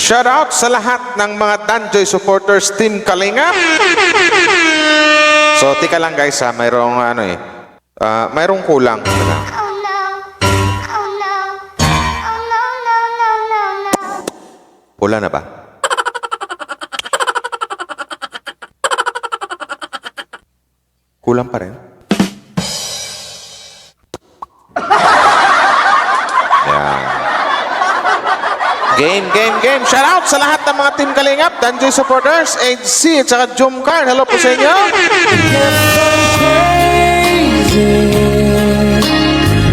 Shoutout sa lahat ng mga Danjoy supporters, Team Kalingap. So, tika lang guys ha, mayroong mayroong kulang. Wala na ba? Kulang pa rin? Yan. Game. Shout out sa lahat ng mga Team Kalingap, Danjoy supporters, HC, at saka Jumcar. Hello po sa inyo.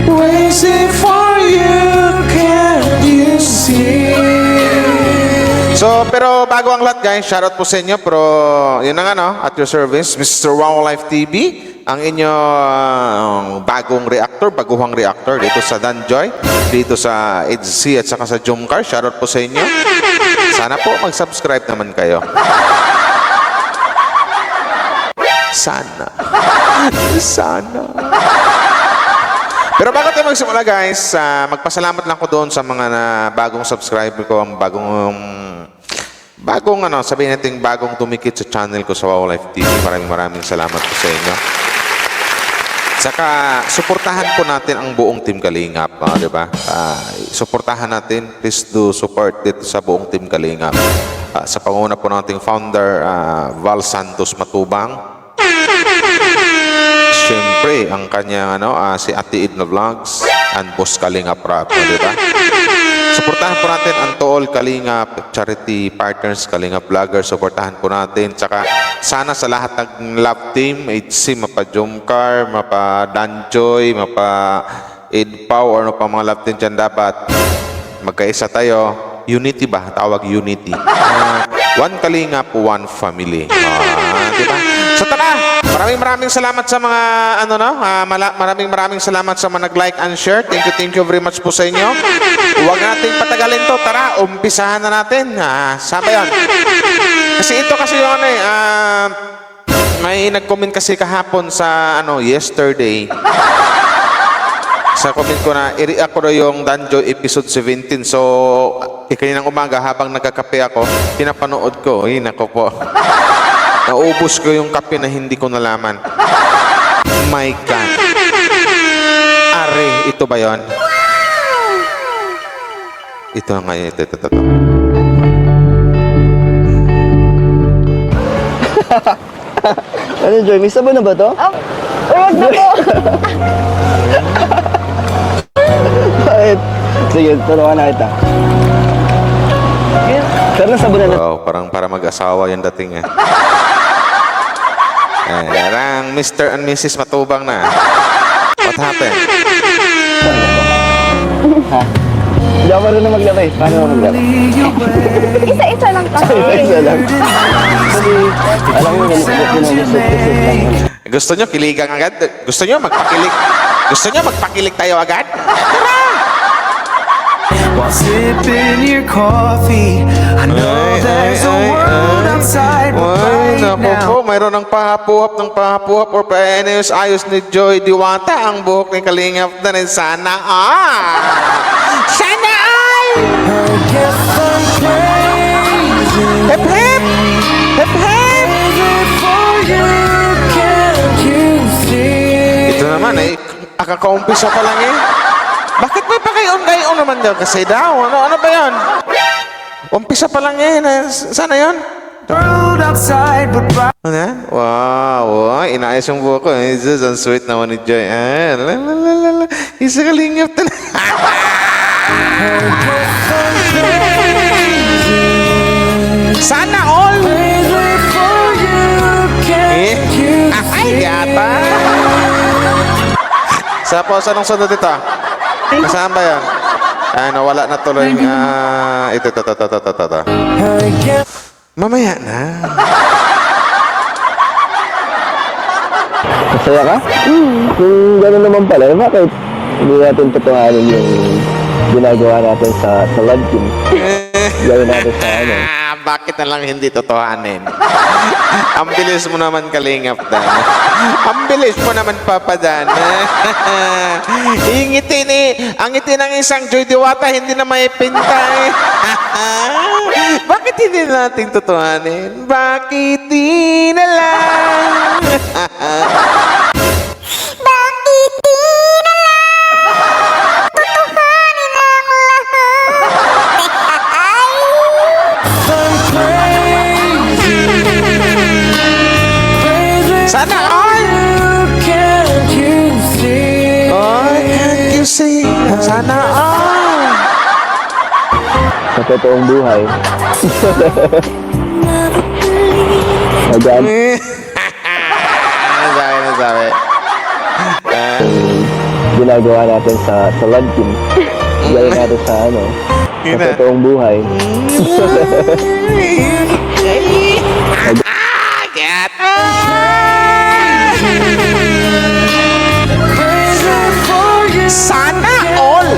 Waiting for you, can't you see? So, pero bago ang lahat guys, shoutout po sa inyo. Pero, yun na nga no, at your service, Mr. Wow Life TV, ang inyong bagong reactor, baguhang reactor dito sa Danjoy, dito sa HC at saka sa Jumcar. Shoutout po sa inyo. Sana po mag-subscribe naman kayo. Sana. Pero bago tayo magsimula guys, magpasalamat lang ko doon sa mga bagong subscriber ko, ang bagong sabihin natin bagong tumikit sa channel ko sa Wow Life TV. Maraming salamat po sa inyo. Saka suportahan po natin ang buong Team Kalingap, di ba? Suportahan natin, please do support dito sa buong Team Kalingap. Sa panguna po nating founder Val Santos Matubang. Siyempre, ang kanyang si Ate Edna Vlogs and Boss Kalingap Rap, di ba? Suportahan po natin ang Tool Kalingap, Charity Partners, Kalingap Vloggers. Suportahan po natin. Tsaka sana sa lahat ng love team, HC, mapa Jumcar, mapa Danjoy, mapa Edpau, or ano pa mga love team dyan, dapat magkaisa tayo. Unity ba? Tawag unity. One Kalingap, one family. Diba? So tara, maraming salamat sa mga maraming salamat sa mga nag-like and share. Thank you very much po sa inyo. Huwag nating patagalin to. Tara, umpisahan na natin. Saan ba yun? Kasi ito kasi yung may nag-comment kasi kahapon sa yesterday. Sa comment ko na i-react ko na yung Danjoy episode 17. So, kaninang umaga habang nagkakape ako, pinapanood ko. Nako po. Naubos ko yung kape na hindi ko nalaman. My God. Are, ito ba yun? Ito nga yun. Ito. Ano, Joy? May sabon na ba to? Huwag na po. Bakit? Sige, turuan na kita. Pero nasabon na na. Wow, parang para mag-asawa yung dating Parang Mr. and Mrs. Matubang na. What happened? Ha? Hindi ako marunong maglabay. Paano mo maglabay? Isa-isa lang kasi. Isa lang. Kasi, alam mo, Gusto nyo kiligan agad? Gusto nyo magpakilig? Gusto nyo magpakilig tayo agad? While sipping your coffee, I know there's a world outside right now. Mayroon ng pahapuhap or paayos ni Joy Diwata ang buhok ni Kalingap na rin. Sana Sana all! I guess I'm crazy. Hep hep! Hep hep! For you, can't you see? Ito naman kakaumpisa pa lang Bakit may pakayon-gayon naman daw? Kasi daw, ano ba yan? Umpisa pa lang sana yun? World outside, but right. Ano yan? Wow, inaayos yung buhok ko. Jesus, ang sweet naman ni Joy. Isa Kalingap na. Sana all! Ay, yata! Sa po, anong sunod ito? Saan ba yan? Nawala na tuloy. Ito. Mamaya na. Masaya ka? Kung gano'n naman pala, bakit hindi natin tutuhanin yung ginagawa natin sa love team? Gawin natin sa Bakit na lang hindi totohanin? Ang bilis mo naman, Kalingap Dan. Ang bilis mo naman, Papa Dan. Ang ngiti ng isang Joy Diwata, hindi na maipinta eh. Bakit hindi natin totohanin? Bakit di na lang? Bakit di na lang tutuhanin ang Sana all! Can't you see? Oh, can't you see? Sana all! Sa totoong buhay. Magaan Ano sabi? ginagawa natin sa love team. Gawin natin sa ano. Sa Ina. totoong buhay. Get! Sana all!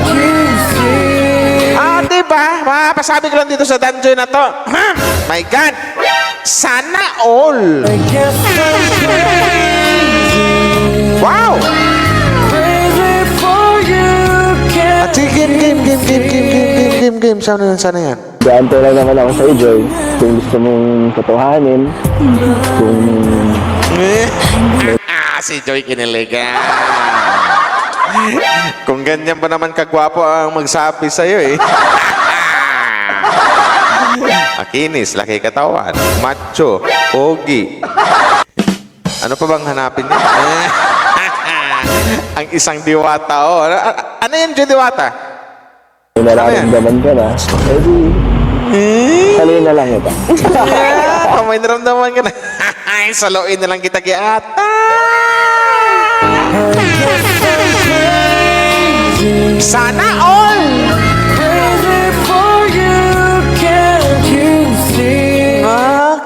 Diba? Mapasabi ko lang dito sa dungeon na to. Ha? My God! Sana all! Wow! At sige, game. Sana yan. Gaantay lang naman ako sa Joy. Kung gusto mong totohanin, kung Si Joy kinilig. Kung ganyan pa naman kagwapo ang magsabi sa'yo eh. Akinis, laki katawan, macho, pogi. Ano pa bang hanapin niya? Ang isang diwata, oh. Ano yan, Joy Diwata? may nararamdaman ka na, edi, saluhin na lang ito. May naramdaman ka na. Saluin na lang kita kiyata. Sana all!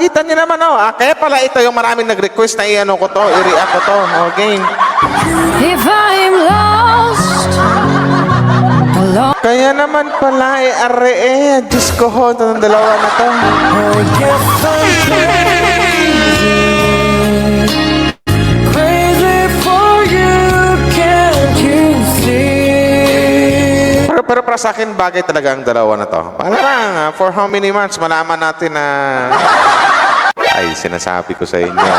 Kita niyo naman, oh. Kaya pala ito yung maraming nag-request na i-ano ko to, i-react ko to. Okay. If I'm lost alone, Kaya naman pala, are Diyos ko ho, itong dalawa na to. Pero para sa akin, bagay talaga ang dalawa na to. Parang, for how many months, malaman natin na... Ay, sinasabi ko sa inyo.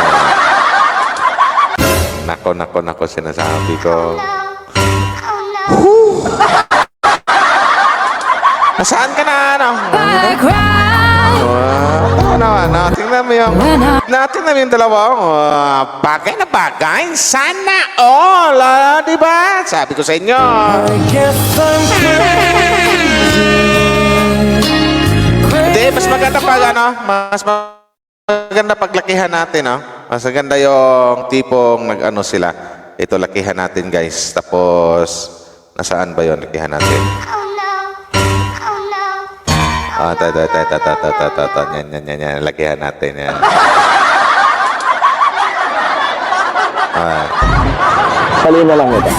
Nako, sinasabi ko. Nasaan ka na, ano? I cry Tingnan mo yung... Tingnan mo yung dalawa. Bagay na bagay. Sana all. Diba? Sabi ko sa inyo. Hindi, mas maganda pag ano, mas maganda paglakihan natin, no? Mas maganda yung tipong nag-ano sila. Ito, lakihan natin, guys. Tapos, nasaan ba yun? Lakihan natin. Yan. Lakihan natin, yan. Saluhin na lang ito.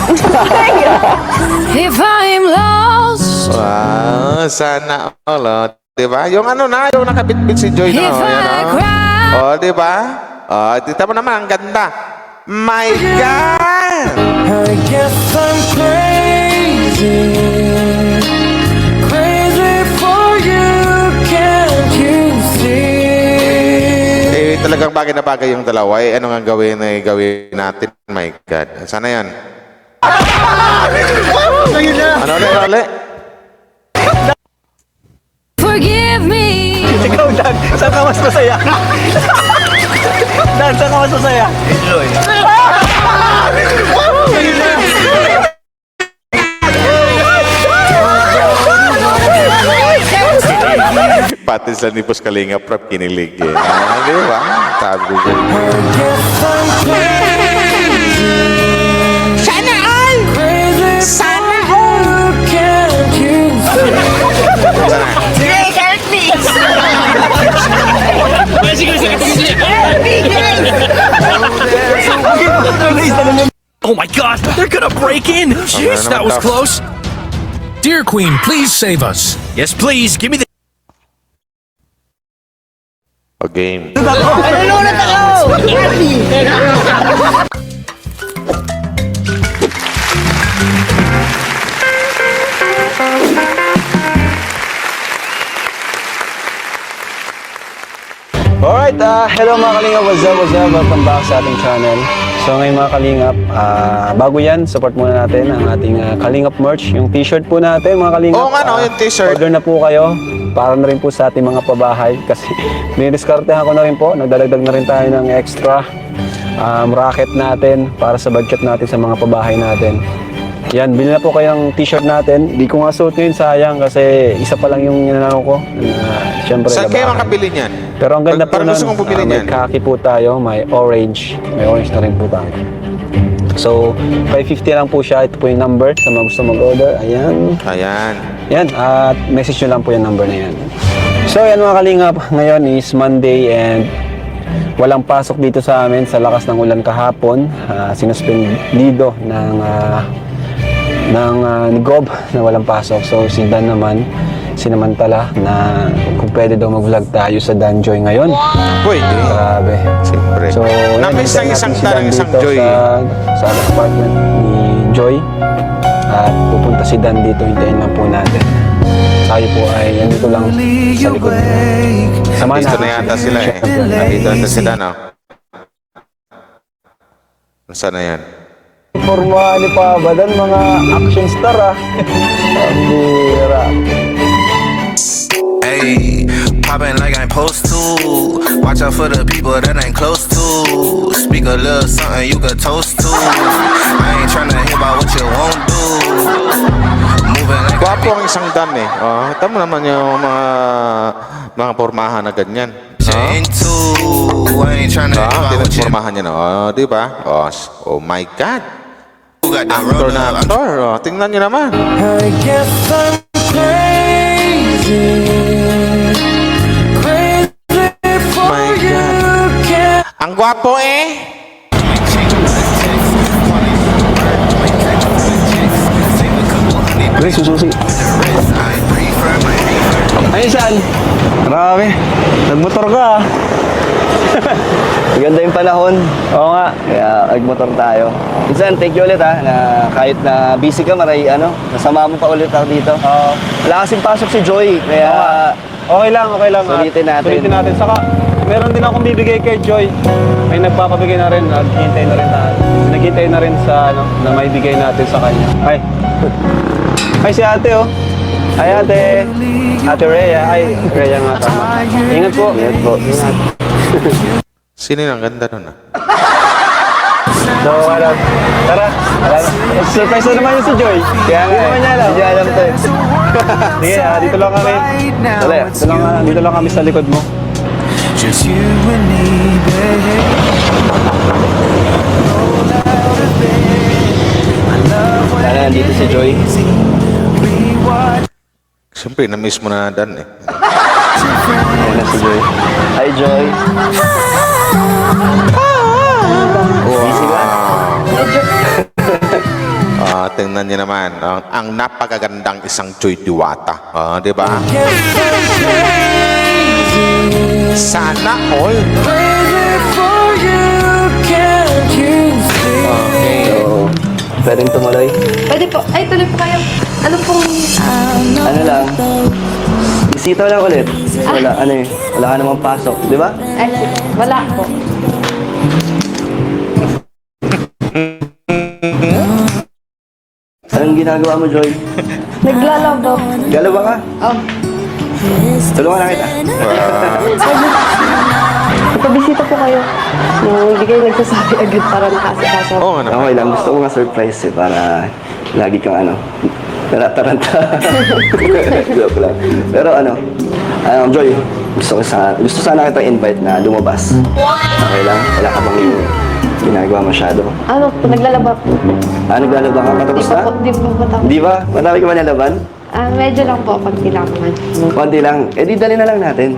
if I'm lost, Wow, sana all, oh. Diba? Yung ano na, yung nakabitbit si Joy na, if oh, yan, I oh. cry, Oh, diba? Oh, dito mo naman, ang ganda. My God! I guess I'm crazy for you, can't you see? Talagang bagay na bagay yung dalawa. Ano nga gawin natin? My God. Sana yan. Ano ulit? forgive me. Ikaw, Dan, saan ka mas masaya? Dan, saan ka mas masaya? Enjoy. Pati sa ni Boss Kalinga Prab kinilig eh. Di ba? Sabi ko dyan. Sana all! Sana all! Oh my god, they're gonna break in! Jeez, that was close! Dear Queen, please save us. Yes, please, give me the O game. Alright, hello mga kalingap, what's up, welcome back sa ating channel. So ngayon mga kalingap, bago yan, support muna natin ang ating kalingap merch, yung t-shirt po natin mga kalingap. Oo nga no, yung t-shirt. Order na po kayo, para na rin po sa ating mga pabahay, kasi diniskartehan ko na rin po, nagdadagdag na rin tayo ng extra racket natin para sa budget natin sa mga pabahay natin. Yan, bilhin na po kayo ng t-shirt natin. Di ko nga suot ngayon, sayang kasi isa pa lang yung inanano ko. Siyempre, Saan kayo labahan. makabili niyan? Pero ang ganda po Parang nun, gusto kong bumili may niyan. khaki po tayo, may orange. May orange na rin po tayo. So, 550 lang po siya. Ito po yung number sa mga gusto mag-order. Ayan. Ayan. Yan, at message nyo lang po yung number na yan. So, yan mga kalingap. Ngayon is Monday and walang pasok dito sa amin sa lakas ng ulan kahapon. Sinuspendido ng Gob na walang pasok. So, si Dan naman sinamantala na kung pwede daw mag-vlog tayo sa Dan Joy ngayon. Pwede. Grabe. Siyempre. So, yan, Na-miss hintayin ng isang natin si Dan tanong, isang dito Joy. Sa apartment ni Joy. At pupunta si Dan dito, hintayin lang po natin. Tayo po ay andito lang sa likod. Samahan Dito natin. na yata sila eh. Siyempre. Dito na sila, no? Saan na yan? Forma ni Pabadan, mga action star Ang bira. Ayy, poppin' like I'm supposed to. Watch out for the people that ain't close to. Speak a little something you could toast to. I ain't tryna hear about what you won't do. Moving like Gwapo ang isang Dan eh. Oh, tama naman yung mga pormahan na ganyan. into. I ain't tryna hear about what you Pormahan niya na. Oh, di ba? Oh my God. got the Actor road na up. actor. Oh, tingnan niyo naman. I guess I'm crazy. Crazy for My you. God. Can't Ang gwapo eh. Grace, sususi. Ay, saan? Grabe. Nagmotor ka Maganda yung panahon, Oo nga. kaya nagmotor tayo. Minsan, thank you ulit na kahit na busy ka, nasama mo pa ulit ako dito. Wala kasing pasok si Joy, kaya Okay lang. Sulitin natin. Sulitin natin. Saka, meron din akong bibigay kay Joy. May nagpapabigay na rin. Naghihintay na rin naghihintay na rin sa na may bigay natin sa kanya. Ay, si ate oh. Ay, ate. Ate Rhea. Ay, Rhea nga tama. Ingat po. Ingat. Sino yung ang ganda nun ah? So, tara. Surprise na naman yun si Joy. Kaya Hindi naman niya alam. Hindi alam to eh. Sige, dito lang kami. right now. Dali. It's Dito lang kami sa likod mo. just you and me, baby. Roll out of bed. I love when Sana nandito si Joy. we watch. Siyempre, na-miss mo na Dan eh. Ayan na si Joy. Hi, Joy. Tingnan niyo naman. Ang napakagandang isang Joy Diwata. Di ba? Sana all. Crazy for you, can't you see? So, pwedeng tumuloy. Pwede po. Ay, tuloy po kayo. Ano pong... Ano lang, bisita lang ulit. Wala ka namang pasok, di ba? Ay, wala po. Anong ginagawa mo, Joy? Naglalaba. Galawa ka? Oh, Tulungan na kita. pabisita po kayo. Hindi kayo nagsasabi agad para nakasikaso. Oo nga naman. Okay lang, gusto ko nga surprise para lagi kang taranta. Joke lang. Pero Joy, gusto sana kita invite na lumabas. Okay lang? Wala ka bang ginagawa masyado? Ano po, naglalaba po. Naglalaba ka? Patapos na? Di po matapos. Di ba? Matami ka ba nalaban? Medyo lang po, pagti lang naman. Konti lang. Di dali na lang natin.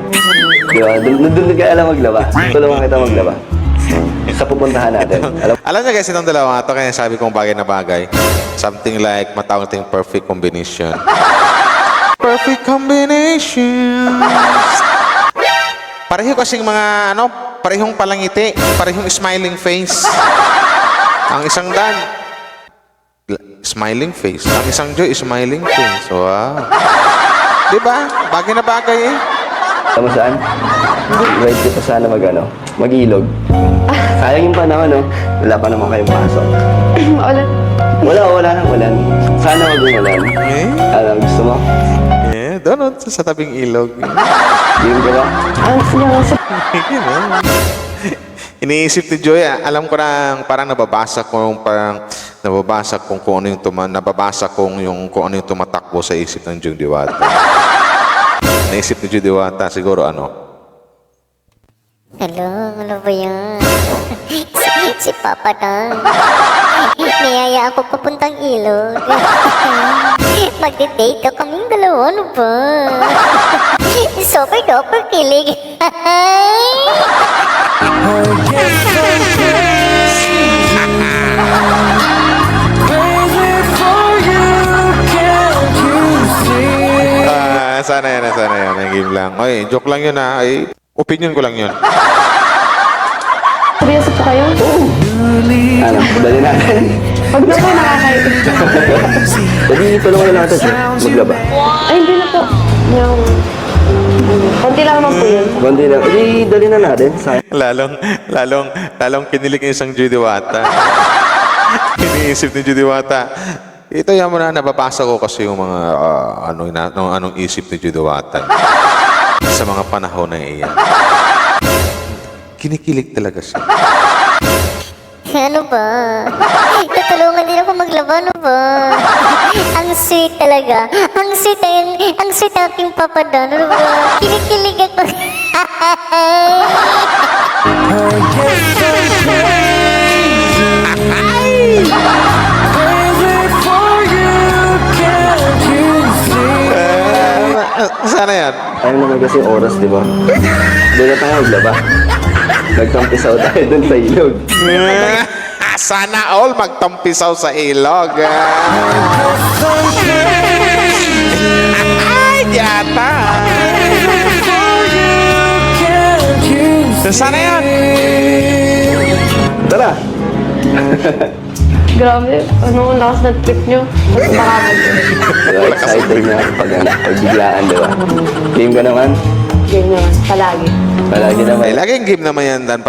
Di ba? Doon ka alam maglaba. Tulungan kita maglaba. Sa pupuntahan natin. Alam niyo guys, itong dalawa ito, kaya sabi kong bagay na bagay. Something like matawag ting perfect combination. Perfect combination. Pareho kasing mga, parehong palangiti, parehong smiling face. Ang isang Dan, smiling face. Ang isang Joy, smiling face. Wow. Diba? Bagay na bagay eh. Tama saan? Invite kita sana mag-ilog. Sayang yung panahon, no? Wala pa naman kayong pasok. Ulan. Wala. Sana mag-umulan. Eh? Gusto mo? Doon sa tabing ilog. Game ka ba? Iniisip ni Joy, alam ko na parang nababasa kong kung ano yung tumatakbo sa isip ng Joy Diwata. Naisip ni Joy Diwata siguro Hello, ano ba yan? si Papa Dan. Niyaya ako papuntang ilog. Magde-date daw kaming dalawa, ano ba? Super duper kilig. Sana yan. Ang game lang. Ay, joke lang yun ha. Ay, opinion ko lang yun. Seryoso po kayo? Dali natin. Pag na po nakakayo. Dali, tulungan na natin siya. Maglaba. Ay, hindi na po. Konti lang naman po yun. Kundi lang. Dali na natin. Sayang. Lalong kinilig yung isang Joy Diwata. Iniisip ni Joy Diwata. Ito yan mo na, nababasa ko kasi yung mga anong isip ni Joy Diwata sa mga panahon na iyan. Kinikilig talaga siya. Ano ba? Tutulungan din ako maglaba, ano ba? Ang sweet talaga. Ang sweet aking Papa Dan, ano ba? Kinikilig ako. Sana yan. Ayaw naman kasi oras, di ba? Doon na tayo maglaba. Nagtampisaw tayo dun sa ilog. Sana all magtampisaw sa ilog. Ay, yata. Sana yan. Tara! Grabe, ang lakas ng trip nyo. Mas baka Excited na pag biglaan, di ba? Game ka naman? game naman, palagi. Palagi naman. Ay, laging game naman yan, Dan.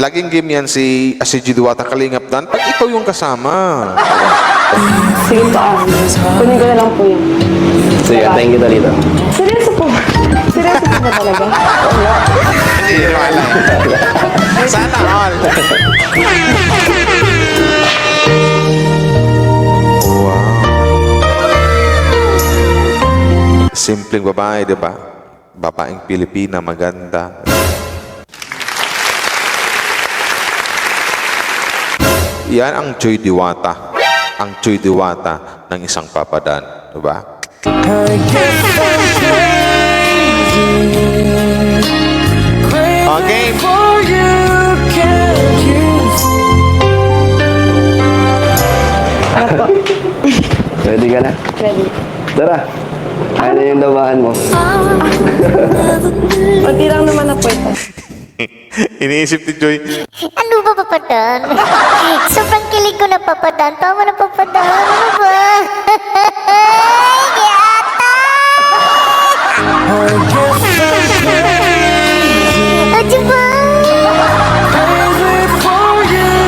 Laging game yan si Joy Diwata Kalingap, Dan. Pag ikaw yung kasama. Sige po, kunin ko na lang po yun. Sige, thank kita dito. Seryoso po? Seryoso po ba talaga? Hindi wala. Sana all. Wow. Simpleng babae, di ba? Babaeng Pilipina, maganda. Yan ang Joy Diwata. Ang Joy Diwata ng isang Papa Dan, di ba? Okay. Ready ka na? Ready. Tara! Ano yung dawahan mo? Kunti lang naman na po ito. Iniisip ni Joy, Ano ba, Papa Dan? Sobrang kilig ko na, Papa Dan. Tama na, Papa Dan. Ano ba? Yata! O, diba?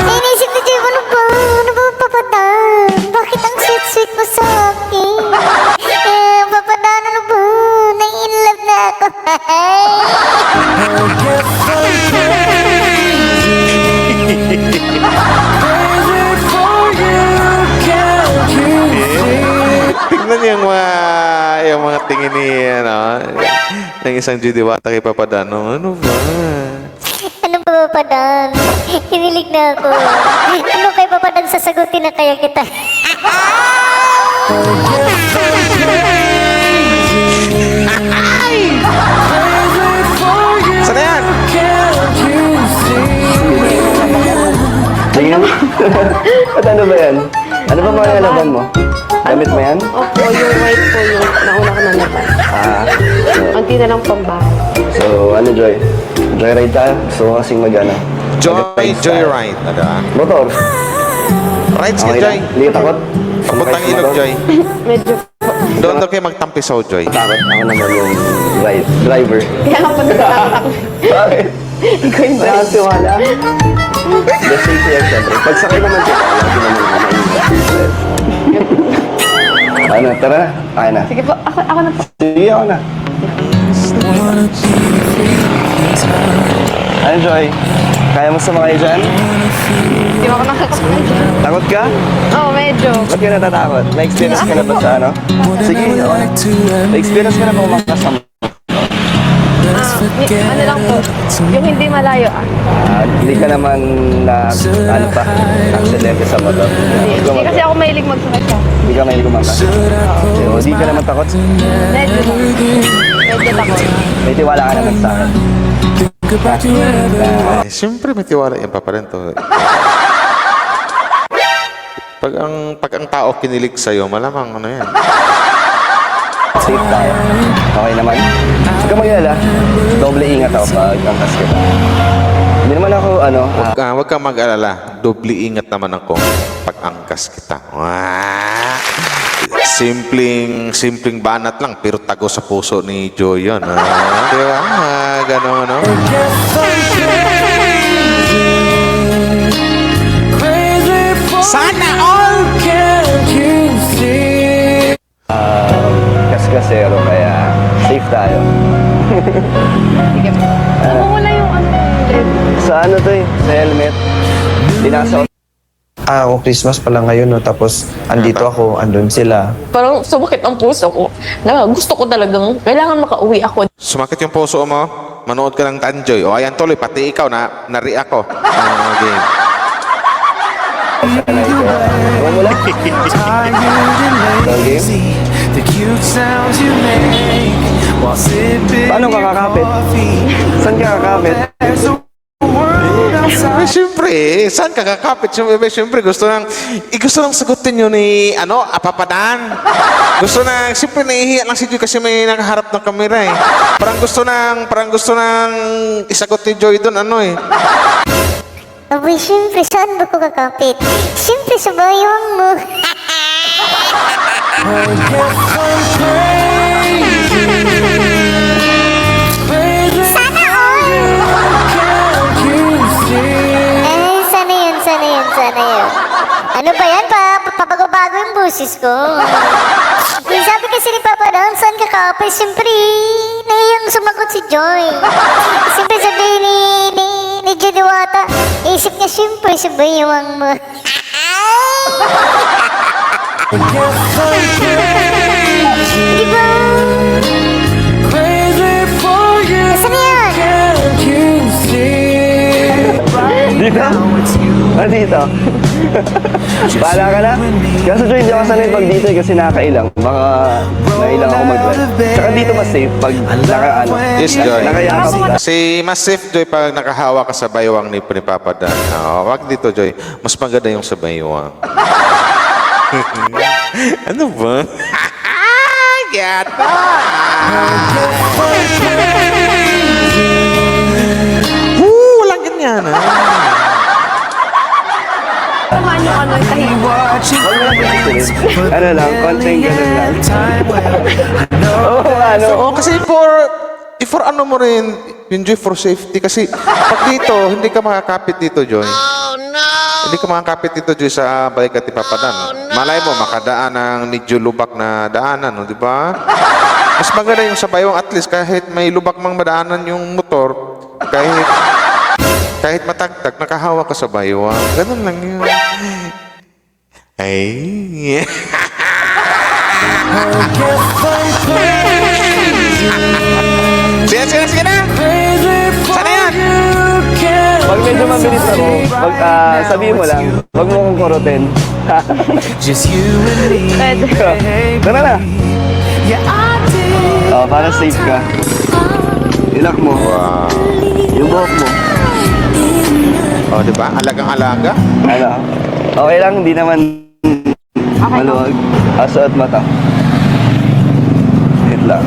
Inisip ni Joy, ano ba? Ano ba, Papa Dan? Bakit ang sweet-sweet mo sa akin? Papa Dan, ano ba? Nai-inlove na ako. tignan niyo yung mga tingin ni, ng isang Joy Diwata kay Papa Dan. Ano ba? Ano ba, Papa Dan? Hinilig na ako. Ano kay Papa Dan, sasagutin na kaya kita. Sana yan? Tingnan mo. At ano ba yan? Ano ba mga laban mo? Gamit mo yan? Opo, yung white po yung nauna ko nalaban. Unti na lang pambahay. So, ano, Joy? Joyride tayo. Gusto ko kasing mag-ano. Joyride. Ano ba? Motor. Rides ka, Okay Joy. lang. Hindi takot. Papuntang ilog, Joy. Medyo Doon kayo magtampisaw, Joy. Takot. Ako naman yung driver. kaya nga po natatakot ako. Bakit? Ikaw yung Wala kang tiwala. The safety yan, syempre. Pagsakay naman kita, lagi naman ako maingat. Ano, tara na. Kaya na. Sige po, ako na po. Sige, ako na. Ano, Joy? Kaya mo sumakay dyan? Hindi ako nakakapagay. Takot ka? Oo, medyo. Ba't ka natatakot? Na-experience ka na ba sa ano? Sige, okay. Na-experience ka na ba umakas sa Ano lang po, yung hindi malayo hindi ka naman na, ano pa, aksidente sa motor. Hindi kasi ako mahilig magsakasya. Hindi ka mahilig umakas. So, hindi ka naman takot. Medyo lang. Medyo takot. May tiwala ka naman sa akin. Siyempre may tiwala yung paparento. Pag ang tao kinilig sa'yo, malamang ano yan. Safe tayo. Okay naman. Huwag ka mag-alala. Doble ingat ako pag angkas kita. Hindi naman ako, ano, Huwag kang mag-alala. Doble ingat naman ako pag angkas kita. Simpleng banat lang, pero tago sa puso ni Joy yun. Di ba? Ganon, ano? Sana all! Kaskasero, kaya safe tayo. Sige po. Ako wala yung ano yung Sa ano to eh, sa helmet. Dinasa Christmas pala ngayon, no? Tapos andito ako, andun sila. Parang sumakit ang puso ko. Gusto ko talagang, kailangan makauwi ako. Sumakit yung puso mo, manood ka ng Tanjoy. O ayan tuloy, pati ikaw na-react ko. Okay. mo lang. Tired and lazy, the cute sounds you make while sipping Paano ka your kakapit? coffee. Saan ka kakapit? There's a world outside. Siyempre, saan ka kakapit? Siyempre, gusto nang sagutin yun ni, Papadan. Siyempre, nahihiya lang si Joy kasi may nakaharap ng kamera eh. Parang gusto nang isagot ni Joy doon, Abay, siyempre, saan ba ko kakapit? Siyempre, sa bayawang mo. Sana all! Sana yun. Ano ba yan? Pabago-bago yung busis ko. Yung sabi kasi ni Papa Don, saan kakapit? Siyempre, nahiyang sumagot si Joy. Siyempre, sabihin ni Joy Diwata, isip niya siyempre sa bayawang mo. Diba? Nasaan na yan? Dito? Dito? Bahala ka na. Kaso Joy, hindi ako sanay pag dito kasi nakakailang. Baka nailang ako mag-drive. Tsaka dito mas safe pag Yes, Joy. nakayakap ka. Kasi mas safe, Joy, pag nakahawa ka sa baywang ni Papadan. Wag dito, Joy. Mas maganda yung sa baywang. Ano ba? Yata! Walang ganyan, Kumaan yung tahimik. Ano lang, konting ganun lang. Oo, kasi for ano mo rin, enjoy for safety. Kasi pag dito, hindi ka makakapit dito, Joy. Hindi ka makakapit dito, Joy, sa balik at Papadan. Malay mo, makadaan ng medyo lubak na daanan, di ba? Mas maganda yung sa baywang, at least kahit may lubak mang madaanan yung motor, kahit matagtag, nakahawa ka sa baywang. Ganun lang yun. Ay. Sige na! Sana yan! Pag medyo mabilis ako, sabihin mo lang, wag mo kong kurutin. Just you and me. Tara na! Yeah, I did. Para safe ka. Ilak mo. Yung buhok mo. Di ba? Alagang-alaga. Okay lang, hindi naman Maluwag. Aso at mata. Wait lang.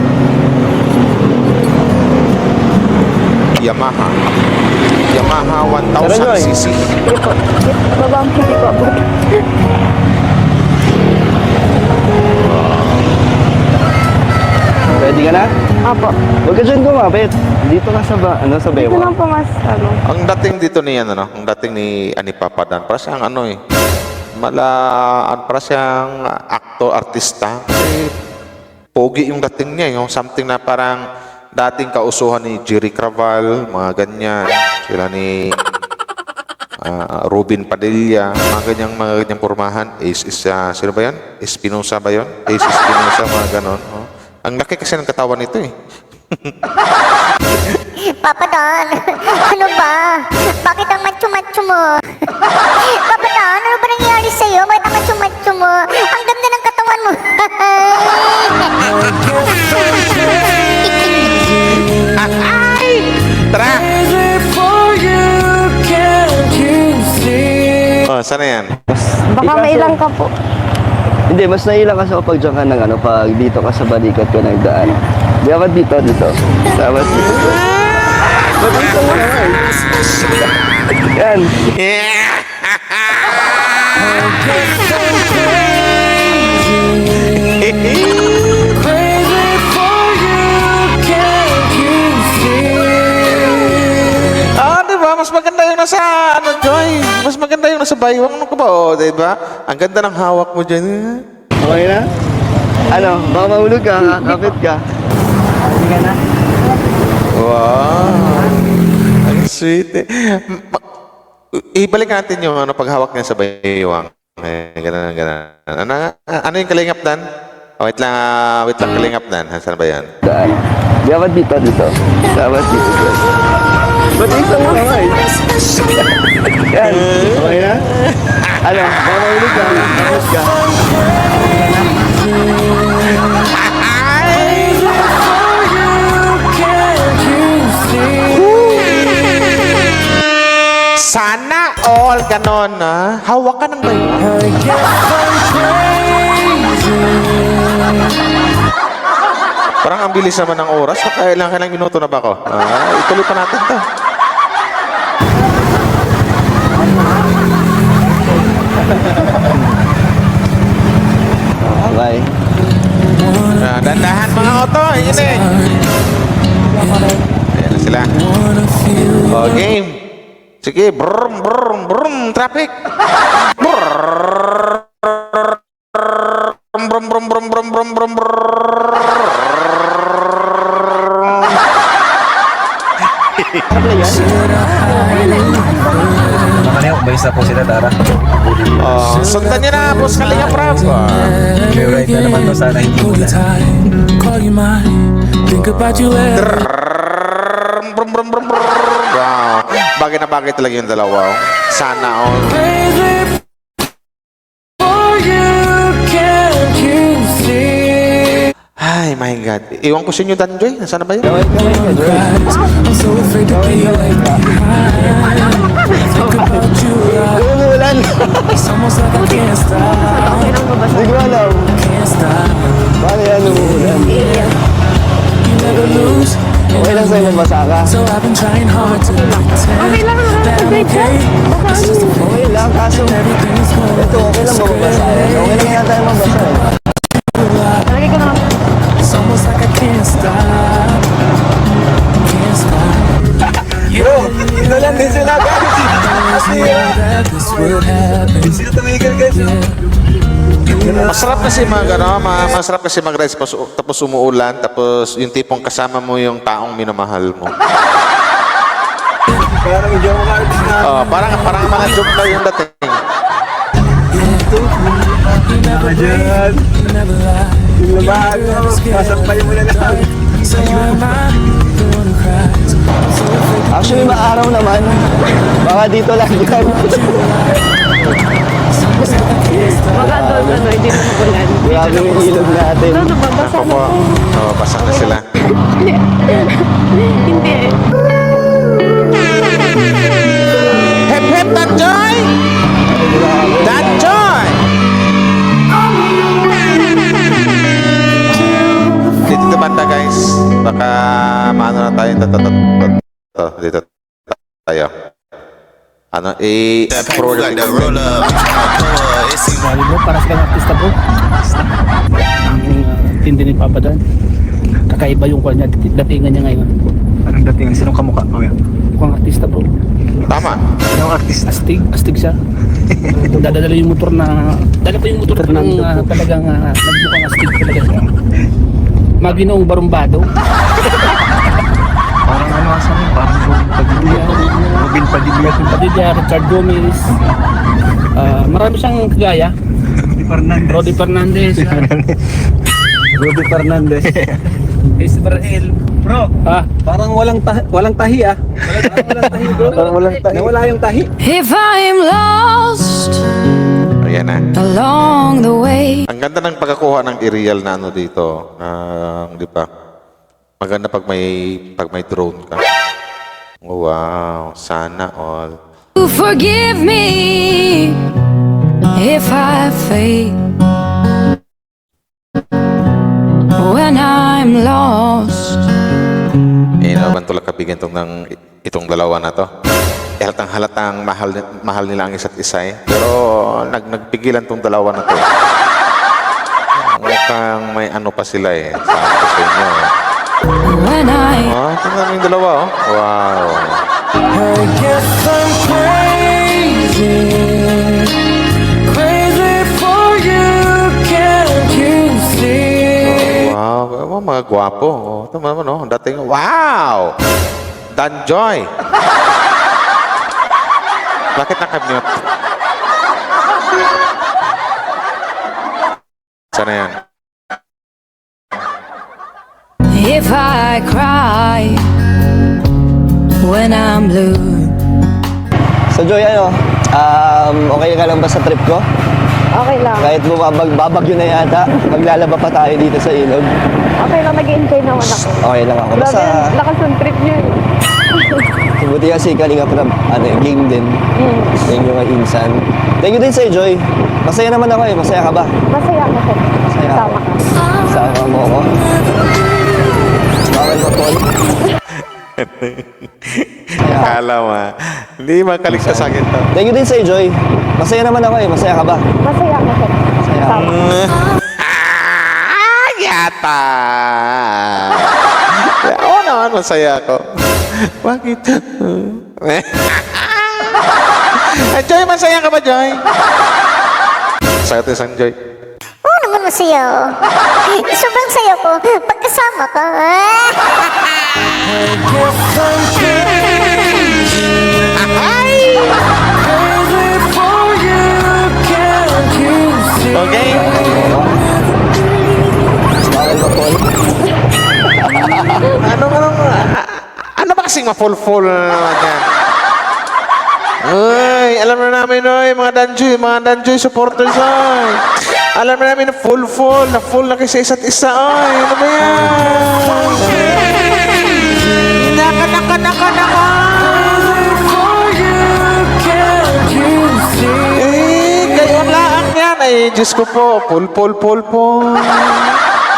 Yamaha 1000 Joy. cc. Sige po. Baba ang hindi ko abot. Ready ka na? Apo. Huwag ka dyan kumapit. Dito ka sa, sa Ito bewang. lang po mas, Ang dating dito ni ano, ang dating ni Ani Papadan, para siyang ano para siyang aktor, artista. Kasi pogi yung dating niya, yung something na parang dating kausuhan ni Jerry Craval, mga ganyan. Sila ni Robin Padilla, mga ganyang pormahan. Sino ba yan? Espinosa ba yun? Espinosa, mga ganon. Oh. Ang laki kasi ng katawan nito eh. Papa Don, ano ba? Bakit ang macho-macho mo? Papa Don, ano ba nangyari sa'yo? Bakit ang macho-macho mo? Ang ganda ng katawan mo. Ay! Tara! Oh, sana yan? Baka mailang ka po. Hindi, mas nailang kasi kapag dyan ka ng pag dito ka sa balikat ka nagdaan. Dapat dito. Dapat dito. Ba't dito mo naman? Yan. Diba? Mas maganda yung nasa, Joy? Mas maganda yung nasa baywang. Ano ka ba? Diba? Ang ganda ng hawak mo dyan. Okay na? Ano? Baka mahulog ka, kakapit ka. Hindi ka na? Wow. Ang sweet eh. Ibalik natin yung paghawak niya sa baywang. Ganun. Ano yung kalingap dan? Wait lang, kalingap dan. Saan ba yan? Daan. Dapat dito. Dapat dito. Ba't dito mo naman? Yan. Okay na? Ano? Baka mahulog ka, kakapit ka. Sana all ganon na. Hawak ka ng baywang. Parang ang bilis naman ng oras. Kailang minuto na ba ako? Ituloy pa natin to. Okay. Dandahan mga auto. Yun eh. Ayan na sila. O, game. Sige. Brum. Traffic. Brum. Mamaya, umayos na po sila, Tara. Sundan niyo na, Boss Kalinga Prab. May ride na naman to, sana hindi mo lang. Brum. Wow. Bagay na bagay talaga yung dalawa. Sana all. Ay, my God. Iwan ko sa inyo, Danjoy. Nasaan na ba yun? Umuulan. Hindi ko alam. Paano yan umuulan? Okay lang sa'yo mabasa ka? Okay lang naman sa grade ka. Baka ano. Okay lang, kaso ito okay lang mabasa. Okay lang yan tayo mabasa. Lagi ko na. Bro, inulan din sila, guys. Sino tumigil, guys? Masarap kasi masarap kasi mag-rides tapos umuulan, tapos yung tipong kasama mo yung taong minamahal mo. Parang joke cards na. Parang mga joke na yung dating. Diyan. Yung labahan mo, sasampay mo na lang. Actually, maaraw naman. Baka dito lang yan. Baka doon, hindi na mabulan. Grabe yung ilog natin. Doon, mabasa na po. Basa na sila. Hindi eh. Hep, Danjoy! Danjoy! banda guys. Baka maano na tayo. Dito tayo. Ano, pro like that roll up. It seems Sabi bro, para silang artista bro. Ang tindi ni Papa Dan. Kakaiba yung kanya, datingan niya ngayon. Parang dating sinong kamukha ko yan? Mukhang artista bro. tama. Yung artista. Astig siya. Dadala yung motor na, dala pa yung motor ng talagang nagmukhang astig talaga siya. Maginoong barumbado. Parang ano asa mo? Parang Robin Padilla. Padilla, Richard Gomez. Marami siyang kagaya. Rodi Fernandez. Rudy Fernandez. Israel. Bro, parang walang tahi ah. Parang walang tahi. Nawala yung tahi. If I'm lost Ayan na. along the way, Ang ganda ng pagkakuha ng aerial na ano dito. Di ba? Maganda pag may drone ka. Oh, wow. Sana all. you forgive me if I fade when I'm lost. Naman tulad kabigan itong dalawa na to. Halatang mahal nila ang isa't isa eh. Pero nagpigilan tong dalawa na to. Mukhang may ano pa sila eh. Sabi ko sa inyo. When I Tingnan mo yung dalawa oh. Wow. I guess I'm crazy, crazy for you, can't you see? Wow. Mga gwapo. Ito naman oh. Dating, wow! Danjoy! Bakit nakamute? Sana yan? if I cry when I'm blue. So Joy, okay ka lang ba sa trip ko? Okay lang. Kahit babagyo na yata, maglalaba pa tayo dito sa ilog. Okay lang, nag-enjoy naman ako. Okay lang ako. Grabe, Basta, lakas ng trip niyo eh. buti kasi Kalinga Prab, game din. Thank you kay Insan. Thank you din sa'yo, Joy. Masaya naman ako eh. Masaya ka ba? Masaya ako sir. Masaya ako. Kasama ka. Sama mo ako. Bawal ka, Paul. Akala mo ah. Hindi makaligtas sa akin to. Thank you din sa'yo, Joy. Masaya naman ako eh. Masaya ka ba? Masaya ako sir. Masaya ako. Kasama ka. Yata! Oo naman, masaya ako. Bakit? Joy, masaya ka ba, Joy? Masaya ito isang Joy. Oo naman masaya ako. Sobrang saya ko pagkasama ka. Okay? Bawal ka, Paul. Ano ba kasing ma-full na naman yan? Uy, alam na namin, oy, mga Danjoy supporters, oy. Alam na namin na full na kasi isa't isa, oy. Ano ba yan? Naka. Kayo lang yan. Ay, Diyos ko po, full.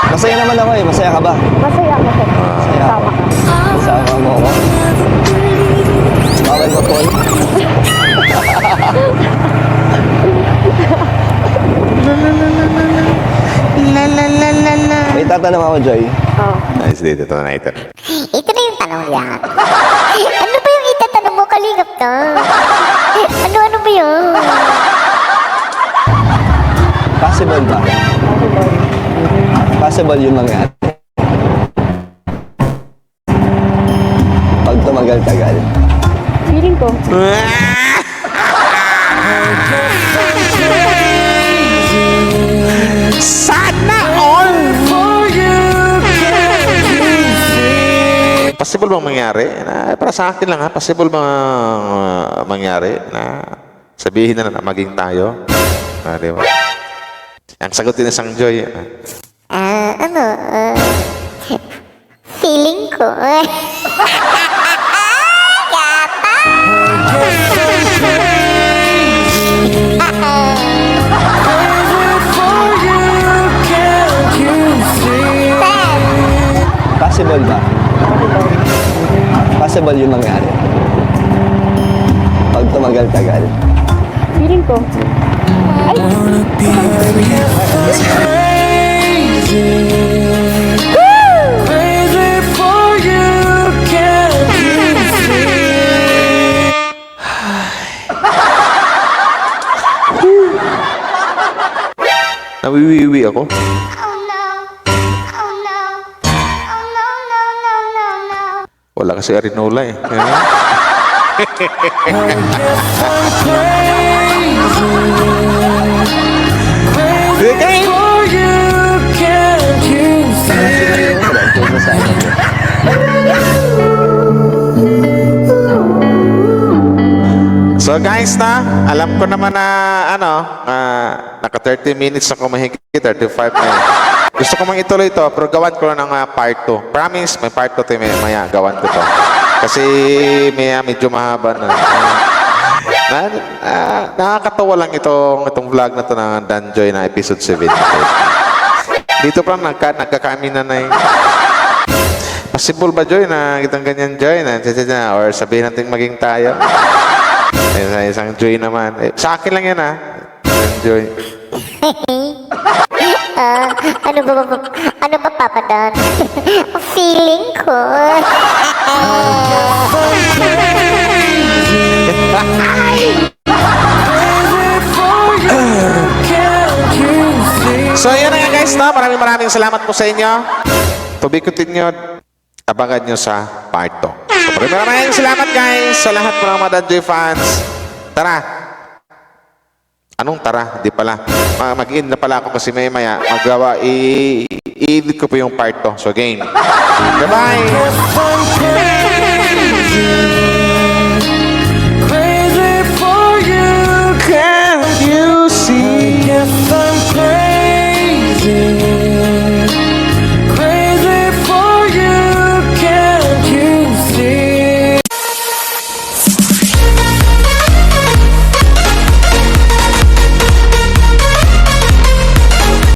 Masaya naman ako eh. Masaya ka ba? Masaya ako sir. Kasama ka. Sama mo ako. Bawal ka, Paul. May tatanong ako, Joy. Nice dito na ito. Ito na yung tanong yan. Ano ba yung itatanong mo, kalingap ka? Ano ba yun? Possible ba? Possible yun mangyari. Pag tumagal-tagal. Feeling ko. Sana all! Possible bang mangyari? Para sa akin lang ha, possible bang mangyari na sabihin na maging tayo? Di ba? Ang sagot din isang Joy. Feeling ko. Possible ba? Possible yung mangyari. Pag tumagal-tagal. Feeling ko. Nawiwiwi ako. Wala kasi arinola eh. So guys na, alam ko naman na naka 30 minutes ako mahigit, 35 na yun. Gusto ko mang ituloy ito, pero gawan ko ng part 2. Promise, may part 2 tayo maya, gawan ko to. Kasi medyo mahaba na. Nakakatawa lang itong vlog na to ng Danjoy na episode 7. Dito pa nagkakami na eh. Possible ba, Joy, na itong ganyan, Joy? Or sabihin natin maging tayo? Isang Joy naman. Sa akin lang yan, Joy. Ano ba, Papa Don? Feeling ko. So, yan na nga guys, maraming salamat po sa inyo. To be continued, abangan nyo sa part 2. So, maraming salamat guys sa lahat po ng mga Danjoy fans. Tara! Anong tara? Di pala. Mag-in na pala ako kasi maya magawa. I-edit ko po yung part 2. So, game. Bye-bye!